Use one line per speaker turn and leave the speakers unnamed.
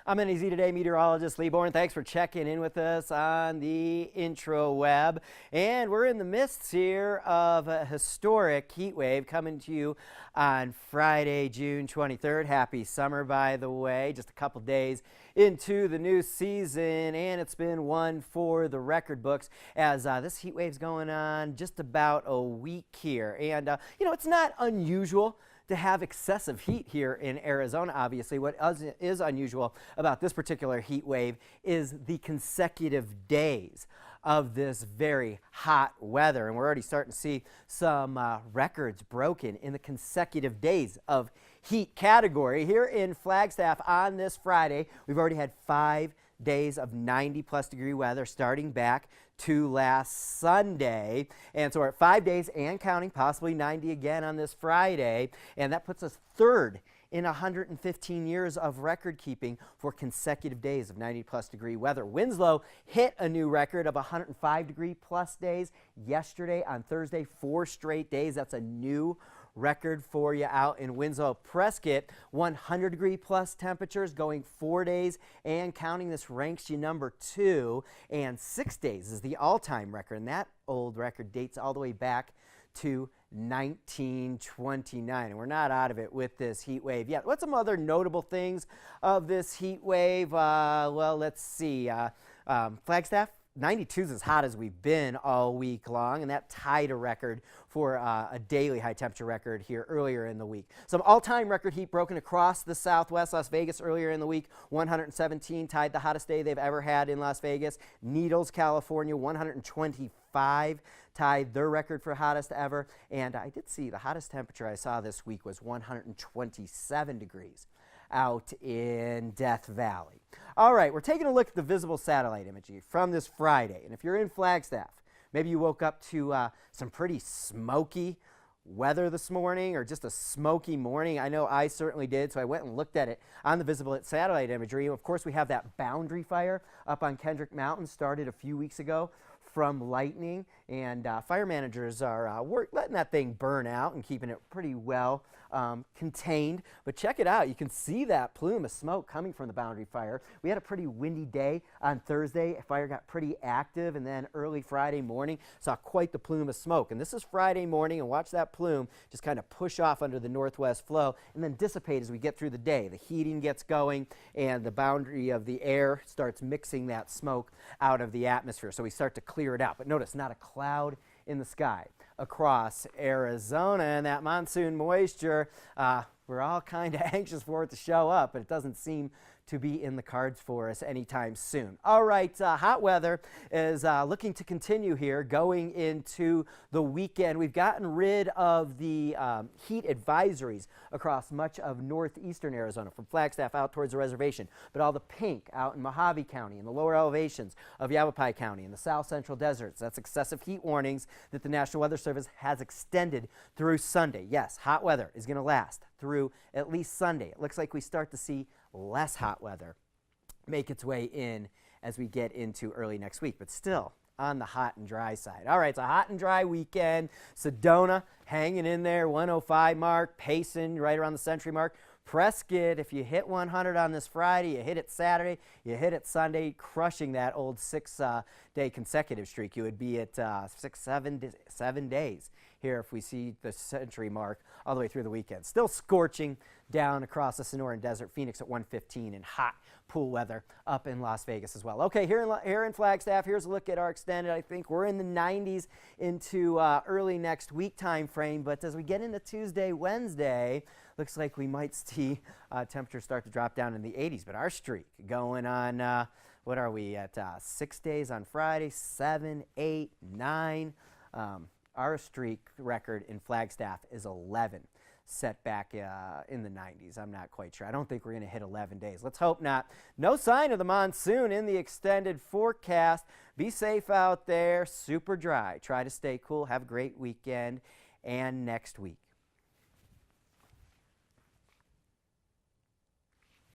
I'm NAZ Today meteorologist Lee Bourne. Thanks for checking in with us on the intro web. And we're in the midst here of a historic heat wave coming to you on Friday, June 23rd. Happy summer, by the way. Just a couple days into the new season, and it's been one for the record books as this heat wave's going on just about a week here. And, it's not unusual to have excessive heat here in Arizona, obviously. What is unusual about this particular heat wave is the consecutive days of this very hot weather. And we're already starting to see some records broken in the consecutive days of heat category. Here in Flagstaff on this Friday, we've already had 5 days of 90-plus degree weather starting back to last Sunday. And so we're at 5 days and counting, possibly 90 again on this Friday. And that puts us third in 115 years of record keeping for consecutive days of 90-plus degree weather. Winslow hit a new record of 105 degree plus days yesterday on Thursday, 4 straight days. That's a new record for you out in Winslow. Prescott, 100 degree plus temperatures going 4 days and counting. This ranks you number 2, and 6 days is the all-time record, and that old record dates all the way back to 1929, and we're not out of it with this heat wave yet. What's some other notable things of this heat wave? Well, let's see. Flagstaff, 92 is as hot as we've been all week long, and that tied a record for a daily high temperature record here earlier in the week. Some all-time record heat broken across the Southwest. Las Vegas earlier in the week, 117 tied the hottest day they've ever had in Las Vegas. Needles, California, 125 tied their record for hottest ever. And I did see the hottest temperature I saw this week was 127 degrees out in Death Valley. All right, we're taking a look at the visible satellite imagery from this Friday. And if you're in Flagstaff, maybe you woke up to some pretty smoky weather this morning, or just a smoky morning. I know I certainly did, so I went and looked at it on the visible satellite imagery. Of course, we have that boundary fire up on Kendrick Mountain, started a few weeks ago from lightning, and fire managers are letting that thing burn out and keeping it pretty well contained. But check it out. You can see that plume of smoke coming from the boundary fire. We had a pretty windy day on Thursday. Fire got pretty active, and then early Friday morning saw quite the plume of smoke. And this is Friday morning, and watch that plume just kind of push off under the northwest flow and then dissipate as we get through the day. The heating gets going, and the boundary of the air starts mixing that smoke out of the atmosphere. So we start to clear it out. But notice, not a cloud in the sky across Arizona, and that monsoon moisture, we're all kind of anxious for it to show up, but it doesn't seem to be in the cards for us anytime soon. All right, hot weather is looking to continue here going into the weekend. We've gotten rid of the heat advisories across much of northeastern Arizona, from Flagstaff out towards the reservation, but all the pink out in Mojave County and the lower elevations of Yavapai County and the south central deserts. That's excessive heat warnings that the National Weather Service has extended through Sunday. Yes, hot weather is going to last through at least Sunday. It looks like we start to see less hot weather make its way in as we get into early next week, but still on the hot and dry side. All right, it's a hot and dry weekend. Sedona hanging in there, 105 mark, Payson right around the century mark. Prescott, if you hit 100 on this Friday, you hit it Saturday, you hit it Sunday, crushing that old 6-day consecutive streak. You would be at 7 days here if we see the century mark all the way through the weekend. Still scorching down across the Sonoran Desert, Phoenix at 115, and hot pool weather up in Las Vegas as well. Okay, here in Flagstaff, here's a look at our extended. I think we're in the 90s into early next week time frame, but as we get into Tuesday, Wednesday, looks like we might see temperatures start to drop down in the 80s, but our streak going on, what are we at, 6 days on Friday, 7, 8, 9. Our streak record in Flagstaff is 11, set back in the 90s. I'm not quite sure. I don't think we're going to hit 11 days. Let's hope not. No sign of the monsoon in the extended forecast. Be safe out there. Super dry. Try to stay cool. Have a great weekend and next week.